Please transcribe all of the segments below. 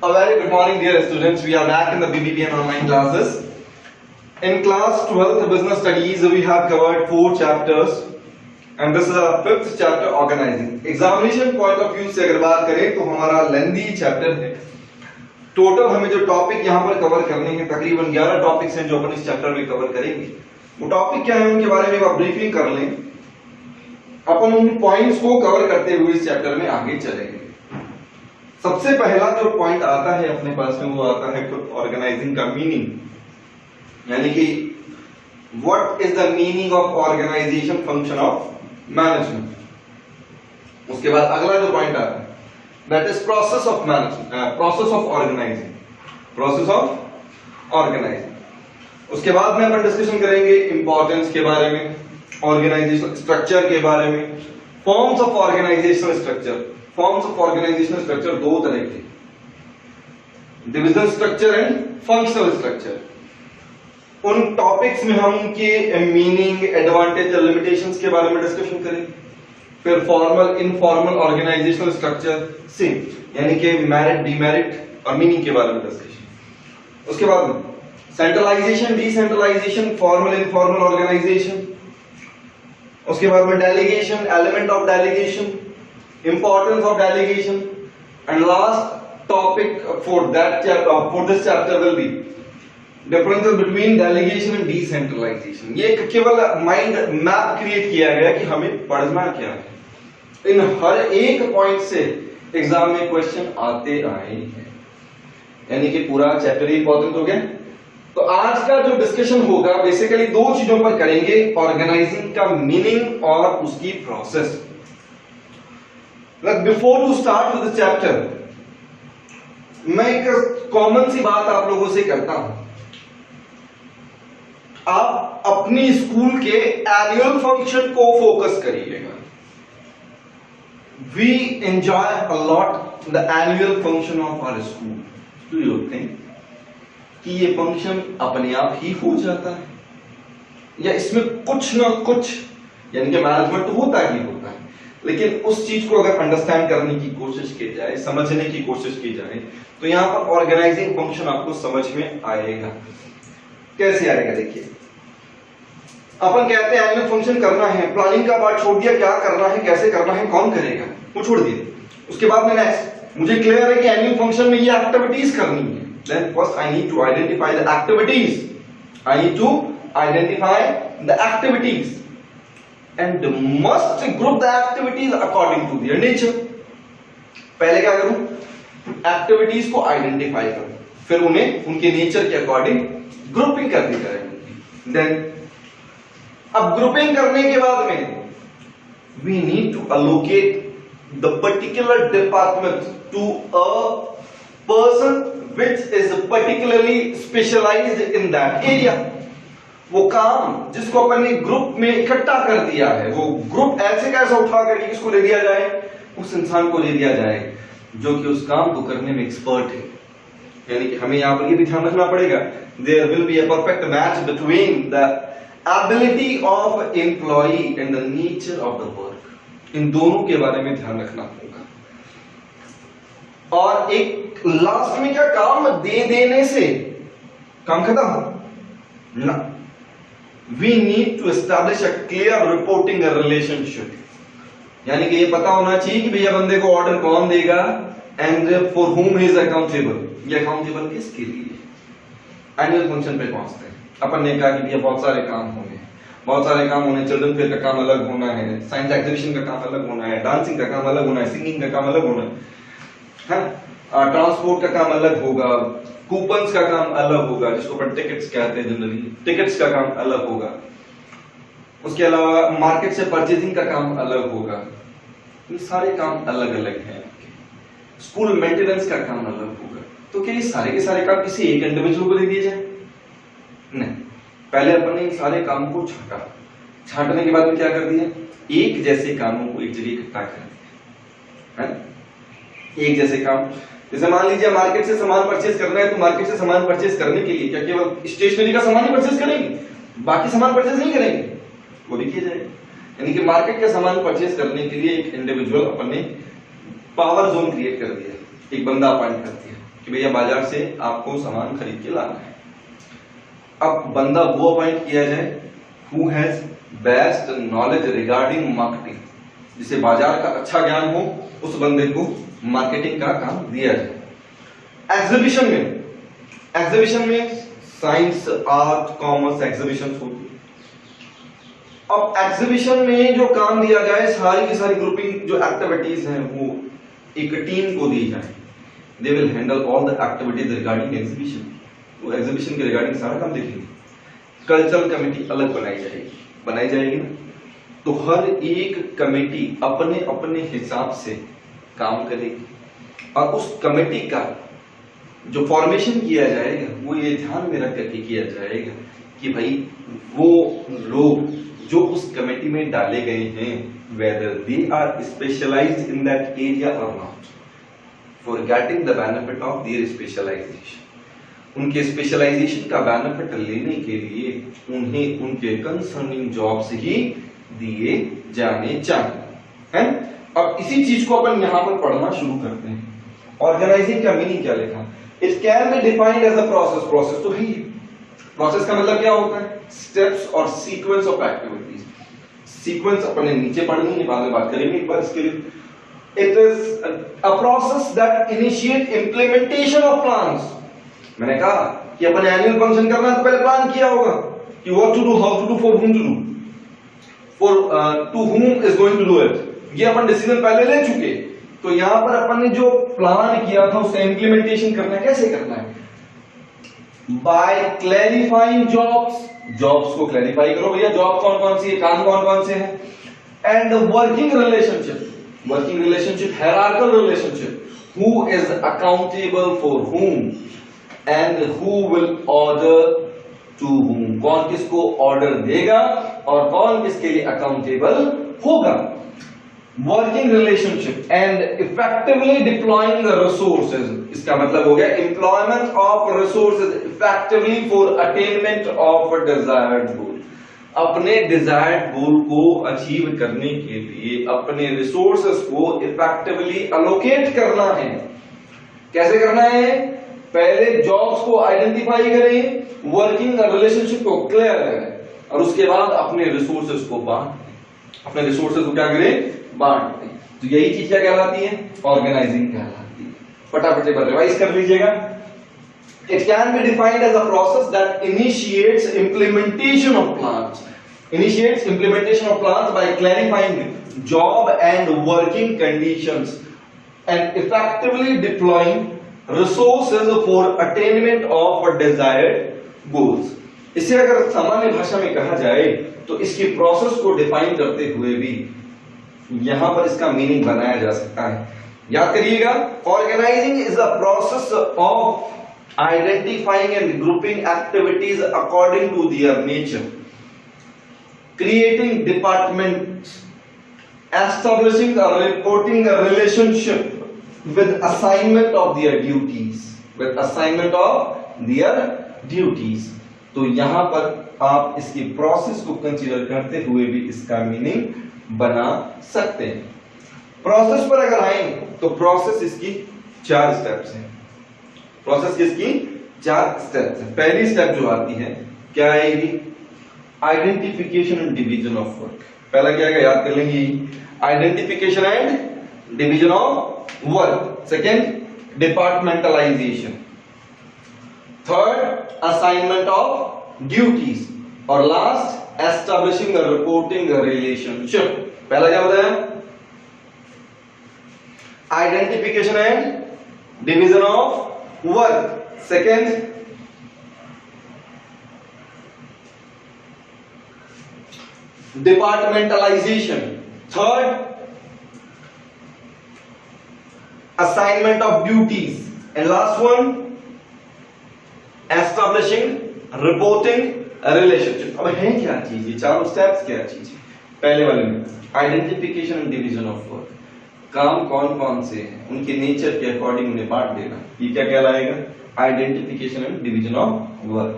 A very good morning, dear students. We are back in the BBPN online classes. In class 12th business studies, we have covered 4 chapters, and this is our 5th chapter, organizing. Examination point of view से अगर बात करें तो हमारा lengthy chapter है. Total हमें जो topic यहाँ पर कवर करने हैं तकरीबन 11 टॉपिक्स हैं जो अपन इस चैप्टर में कवर करेंगे. वो टॉपिक क्या है उनके बारे में आप ब्रीफिंग कर लें. अपन उन पॉइंट्स को कवर करते हुए इस चैप्टर में आगे चलेंगे. सबसे पहला जो पॉइंट आता है अपने पास में वो आता है ऑर्गेनाइजिंग का मीनिंग, यानी कि what is the meaning of organisation function of management. उसके बाद अगला जो पॉइंट आता है that is process of management, process of organising, process of organising. उसके बाद में अपन डिस्कशन करेंगे इंपॉर्टेंस के बारे में, ऑर्गेनाइजेशन स्ट्रक्चर के बारे में, forms of organisational structure. Forms of organisational structure दो तरह के, divisional structure and functional structure. उन टॉपिक्स में हम उनके मीनिंग, एडवांटेज और लिमिटेशंस के बारे में डिस्कशन करेंगे. फिर फॉर्मल, इनफॉर्मल ऑर्गेनाइजेशनल स्ट्रक्चर से यानी कि मेरिट, डीमेरिट और मीनिंग के बारे में डिस्कशन. उसके बाद centralisation, decentralisation, formal, informal organisation. उसके बाद में delegation, element of delegation, importance of delegation, and last topic for that chapter, for this chapter will be differences between delegation and decentralization. ये केवल माइंड मैप क्रिएट किया गया कि हमें पढ़ना क्या है. इन हर एक पॉइंट से एग्जाम में क्वेश्चन आते आए हैं, यानी कि पूरा चैप्टर इंपॉर्टेंट हो गया. तो आज का जो डिस्कशन होगा बेसिकली दो चीजों पर करेंगे, ऑर्गेनाइजिंग का मीनिंग और उसकी process. Before to start with the chapter, मैं एक कॉमन सी बात आप लोगों से करता हूं. आप अपनी स्कूल के एनुअल फंक्शन को फोकस करिएगा. We enjoy a lot the annual function of our school. Do you think कि ये फंक्शन अपने आप ही हो जाता है, या इसमें कुछ ना कुछ यानी कि मैनेजमेंट तो होता ही होता है, लेकिन उस चीज को अगर अंडरस्टैंड करने की कोशिश की जाए, समझने की कोशिश की जाए, तो यहां पर ऑर्गेनाइजिंग फंक्शन आपको समझ में आएगा. कैसे आएगा देखिए. अपन कहते हैं एनुअल फंक्शन करना है, प्लानिंग का पार्ट छोड़ दिया, क्या करना है, कैसे करना है, कौन करेगा, वो छोड़ दिया. उसके बाद में नेक्स्ट मुझे क्लियर है कि एनुअल फंक्शन में ये एक्टिविटीज करनी है. Then first I need to identify the activities. I need to identify the activities and must group the activities according to their nature. पहले क्या करूं, एक्टिविटीज को आइडेंटिफाई करूं, फिर उन्हें उनके नेचर के अकॉर्डिंग ग्रुपिंग करनी करेंगे. देन अब ग्रुपिंग करने के बाद में we need to allocate the particular department to a person which is particularly specialised in that area. वो काम जिसको अपन ने ग्रुप में इकट्ठा कर दिया है, वो ग्रुप ऐसे कैसे उठा करके किसको दे दिया जाए, उस इंसान को दे दिया जाए जो कि उस काम को करने में एक्सपर्ट है. यानी कि हमें यहां पर ये भी ध्यान रखना पड़ेगा, there will be a perfect match between the ability of employee and the nature of the work. इन दोनों के बारे में ध्यान रखना होगा. और एक लास्ट में क्या, काम दे देने से काम खत्म ना. We need to establish a clear reporting relationship. यानी कि ये पता होना चाहिए कि भैया बंदे को ऑर्डर कौन देगा and for whom he is accountable. ये अकाउंटेबल किसके लिए. एनुअल फंक्शन पे पहुंचते हैं. अपन ने कहा कि भैया बहुत सारे काम होंगे, बहुत सारे काम होने. चिल्ड्रन फेयर का काम अलग होना है, साइंस एग्जीबिशन का काम अलग होना है, डांसिंग का काम अलग होना है, सिंगिंग का काम अलग होना है, ट्रांसपोर्ट का काम अलग होगा, कूपन्स का काम अलग होगा जिसको अपन टिकट्स कहते हैं जनरली, टिकट्स का काम अलग होगा. उसके अलावा मार्केट से परचेजिंग का काम अलग होगा. ये सारे काम अलग अलग हैं. स्कूल मेंटेनेंस का काम अलग होगा. तो क्या ये सारे के सारे काम किसी एक इंडिविजुअल को दे दिए जाए? नहीं. पहले अपन ने इन सारे काम को छाटा, छाटने के बाद में क्या कर दिया, एक जैसे कामों को एक जगह इकट्ठा कर दिया. एक जैसे काम, जैसे मान लीजिए मार्केट से सामान परचेज करना है, तो मार्केट से सामान परचेज करने के लिए क्या केवल स्टेशनरी का सामान ही परचेज करेंगे, बाकी सामान परचेज नहीं करेंगे, वो भी किया जाएगा. यानी कि मार्केट का सामान परचेज करने के लिए एक इंडिविजुअल अपन ने पावर जोन क्रिएट कर दिया, एक बंदा अपॉइंट कर दिया कि भैया बाजार से आपको सामान खरीद के लाना है। अब बंदा वो अपॉइंट किया जाए who has best knowledge regarding marketing, जिसे बाजार का अच्छा ज्ञान हो, उस बंदे को मार्केटिंग का काम दिया जाए। एग्जीबिशन में साइंस, आर्ट, कॉमर्स एग्जीबिशन होती है। अब एग्जीबिशन में जो काम दिया जाए, सारी की सारी ग्रुपिंग जो एक्टिविटीज हैं वो एक टीम को दी जाए। They will handle all the activities regarding exhibition. वो एग्जीबिशन के रिगार्डिंग सारा काम देखेंगे। कल्चरल कमेटी अलग बनाई जाएगी ना, तो हर एक कमेटी अपने अपने हिसाब से काम करेगी और उस कमेटी का जो फॉर्मेशन किया जाएगा वो ये ध्यान में रख करके किया जाएगा कि भाई वो लोग जो उस कमेटी में डाले गए हैं whether they are specialized in that area or not, for getting the benefit of their specialization, उनके स्पेशलाइजेशन का बेनिफिट लेने के लिए उन्हें उनके कंसर्निंग जॉब्स ही दिए जाने चाहिए, है। अब इसी चीज को अपन यहां पर पढ़ना शुरू करते हैं। ऑर्गेनाइजिंग का मीनिंग क्या लिखा? It can be defined as a process. Process तो है ही। प्रोसेस का मतलब क्या होता है? स्टेप्स और सीक्वेंस ऑफ एक्टिविटीज। सीक्वेंस अपने नीचे पढ़नी है, बाद में बात करेंगे एक बार इसके लिए। It is a process that initiate implementation of plans. मैंने कहा कि अपन एनुअल फंक्शन करना है तो पहले प्लान किया होगा कि what to do, how to do, for whom to do, for to whom is going to do it, ये अपन डिसीजन पहले ले चुके। तो यहां पर अपन ने जो प्लान किया था उसका इंप्लीमेंटेशन करना है। कैसे करना है? बाय क्लैरिफाइंग जॉब्स को क्लैरिफाई करो भैया, जॉब कौन कौन सी है, काम कौन कौन से हैं। And working relationship, hierarchical relationship, who is accountable for whom and who will order to whom, कौन किसको ऑर्डर देगा और कौन किसके लिए अकाउंटेबल होगा। Working relationship and effectively deploying the resources, इसका मतलब हो गया employment of resources effectively for attainment of desired goal. अपने डिजायर्ड गोल को अचीव करने के लिए अपने रिसोर्सेज को इफेक्टिवली अलोकेट करना है। कैसे करना है? पहले जॉब्स को आइडेंटिफाई करें, वर्किंग रिलेशनशिप को क्लियर करें और उसके बाद अपने रिसोर्सेज को बांट दें। अपने रिसोर्सेज को क्या करें? बांट दें। तो यही चीज क्या कहलाती है? ऑर्गेनाइजिंग कहलाती है। फटाफट एक बार रिवाइज कर लीजिएगा। It can be defined as a process that initiates implementation of plans. Initiates implementation of plans by clarifying job and working conditions and effectively deploying resources for attainment of desired goals। इसे अगर सामान्य भाषा में कहा जाए तो इसकी process को डिफाइन करते हुए भी यहां पर इसका मीनिंग बनाया जा सकता है। याद करिएगा, organising is a process of identifying and grouping activities according to their nature, creating departments, establishing a reporting a relationship with assignment of their duties, तो यहां पर आप इसकी प्रोसेस को कंसीडर करते हुए भी इसका मीनिंग बना सकते हैं। प्रोसेस पर अगर आएंगे तो प्रोसेस इसकी 4 स्टेप्स हैं। प्रोसेस किसकी? 4 स्टेप्स हैं। पहली स्टेप जो आती है क्या आएगी? Identification and division of work. पहला क्या आएगा? याद कर लेंगे, identification and division of work. Second, departmentalization. Third, assignment of duties. और last, establishing a reporting relationship. पहला क्या बताया? Identification and division of work. Second, departmentalization. Third, assignment of duties, and last one, establishing reporting relationship। अब है क्या चीज? ये चारों स्टेप्स क्या चीज? पहले वाले में identification and division of work, काम कौन कौन से हैं, उनके नेचर के अकॉर्डिंग उन्हें बांट देना, ये क्या कहलाएगा? Identification and division of work.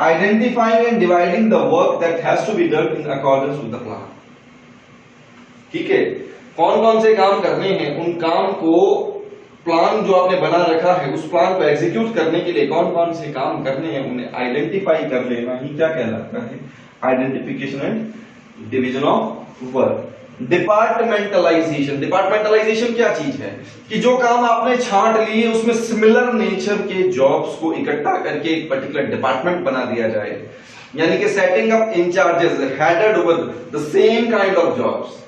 Identifying and dividing the work that has to be done in accordance with the plan. ठीक है, कौन कौन से काम करने हैं, उन काम को प्लान जो आपने बना रखा है उस प्लान को एग्जीक्यूट करने के लिए कौन कौन से काम करने हैं उन्हें आइडेंटिफाई कर लेना ही क्या कहलाता है, identification and division of work. Departmentalisation, departmentalisation क्या चीज है कि जो काम आपने छांट लिए उसमें सिमिलर नेचर के जॉब्स को इकट्ठा करके एक पर्टिकुलर डिपार्टमेंट बना दिया जाए, यानी कि setting up incharges headed with the same kind of jobs,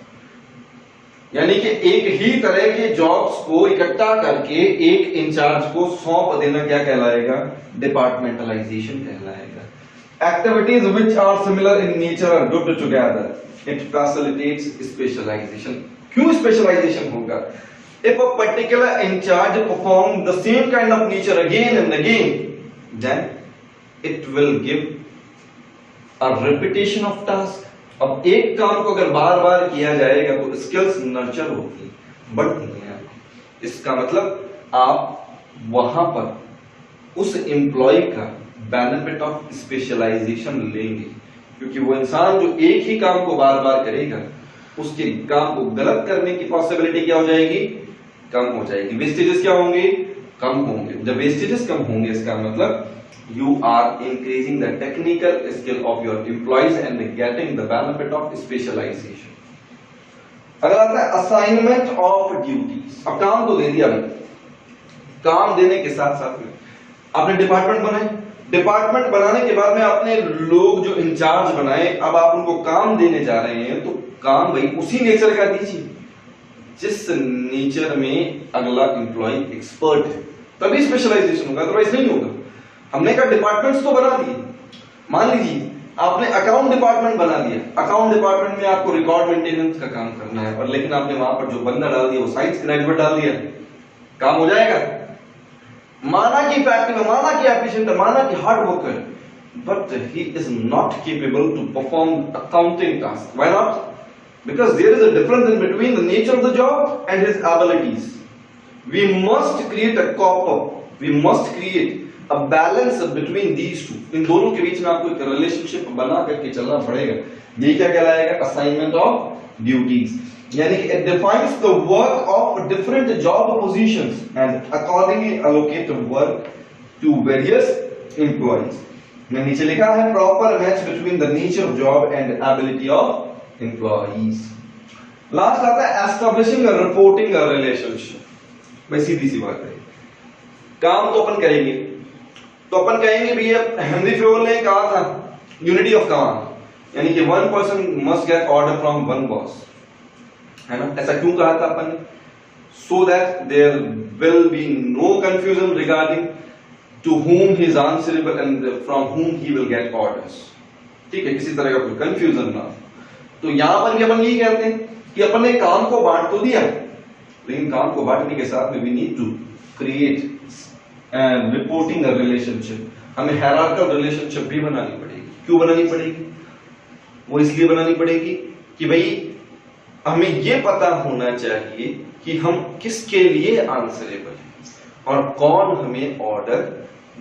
यानी कि एक ही तरह के जॉब्स को इकट्ठा करके एक इंचार्ज को सौंप देना क्या कहलाएगा, डिपार्टमेंटलाइजेशन कहलाएगा। Activities which are similar in nature are grouped together, it facilitates specialisation. क्यों स्पेशलाइजेशन होगा? If a particular incharge perform the same kind of nature again and again, then it will give a repetition of task. अब एक काम को अगर बार बार किया जाएगा तो स्किल्स नर्चर होगी, बढ़ती हैं। इसका मतलब आप वहां पर उस एम्प्लॉय का बेनिफिट ऑफ स्पेशलाइजेशन लेंगे, क्योंकि वो इंसान जो एक ही काम को बार बार करेगा उसके काम को गलत करने की पॉसिबिलिटी क्या हो जाएगी, कम हो जाएगी। वेस्टेजेस क्या होंगे, कम होंगे। जब वेस्टेजेस कम होंगे इसका मतलब you are increasing the technical skill of your employees and getting the benefit of specialization। अगला आता है असाइनमेंट ऑफ ड्यूटीज। अब काम तो दे दिया भाई, काम देने के साथ साथ में आपने डिपार्टमेंट बनाए, डिपार्टमेंट बनाने के बाद में आपने लोग जो इंचार्ज बनाए, अब आप उनको काम देने जा रहे हैं तो काम भाई उसी नेचर का दीजिए जिस नेचर में अगला एम्प्लॉय एक्सपर्ट है, तभी स्पेशलाइजेशन होगा, अदरवाइज नहीं होगा। हमने कहा डिपार्टमेंट्स तो बना दिए, मान लीजिए आपने अकाउंट डिपार्टमेंट बना दिया, अकाउंट डिपार्टमेंट में आपको रिकॉर्ड मेंटेनेंस का काम करना है, और लेकिन आपने वहां पर जो बंदा डाल दिया वो साइंस ग्रेजुएट डाल दिया, काम हो जाएगा? माना कि इफेक्टिव है, माना कि एफिशिएंट है, माना कि hard worker, but he is not capable to perform accounting task. Why not? Because there is a difference in between the nature of the job and his abilities. We must create a cope up, we must create a balance between these two। इन दोनों के बीच में आपको एक relationship बना करके चलना पड़ेगा। ये क्या कहलाएगा, असाइनमेंट ऑफ ड्यूटीज, यानी कि it defines the work of different job positions and accordingly allocate work to various employees। मैं नीचे लिखा है proper match between the nature of job and ability of employees। Last आता है establishing a reporting a relationship। भाई सीधी सी बात है, काम तो अपन करेंगे तो अपन कहेंगे भैया हेनरी फ्योल ने कहा था यूनिटी ऑफ कमांड, यानी कि one person must get order from one boss, है ना? ऐसा क्यों कहा था अपन ने? So that there will be no confusion regarding to whom he is answerable and from whom he will get orders। ठीक है, किसी तरह का कोई कंफ्यूजन ना। तो यहां पर भी अपन यही कहते हैं कि अपन ने काम को बांट तो दिया, लेकिन काम को बांटने के साथ में we need to create and reporting a relationship. हमें हायरार्किकल रिलेशनशिप भी बनानी पड़ेगी। क्यों बनानी पड़ेगी? वो इसलिए बनानी पड़ेगी कि भाई हमें ये पता होना चाहिए कि हम किसके लिए आंसरेबल हैं और कौन हमें ऑर्डर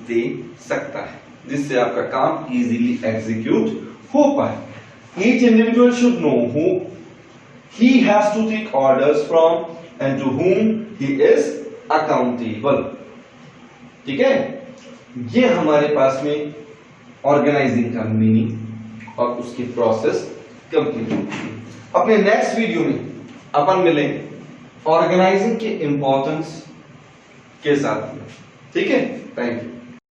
दे सकता है, जिससे आपका काम इजीली एग्जीक्यूट हो पाए। Each individual should know who he has to take orders from and to whom he is accountable। ठीक है, ये हमारे पास में ऑर्गेनाइजिंग का मीनिंग और उसकी प्रोसेस कंप्लीट होती है। अपने नेक्स्ट वीडियो में अपन मिलेंगे ऑर्गेनाइजिंग के इंपॉर्टेंस के साथ में। ठीक है, थैंक यू।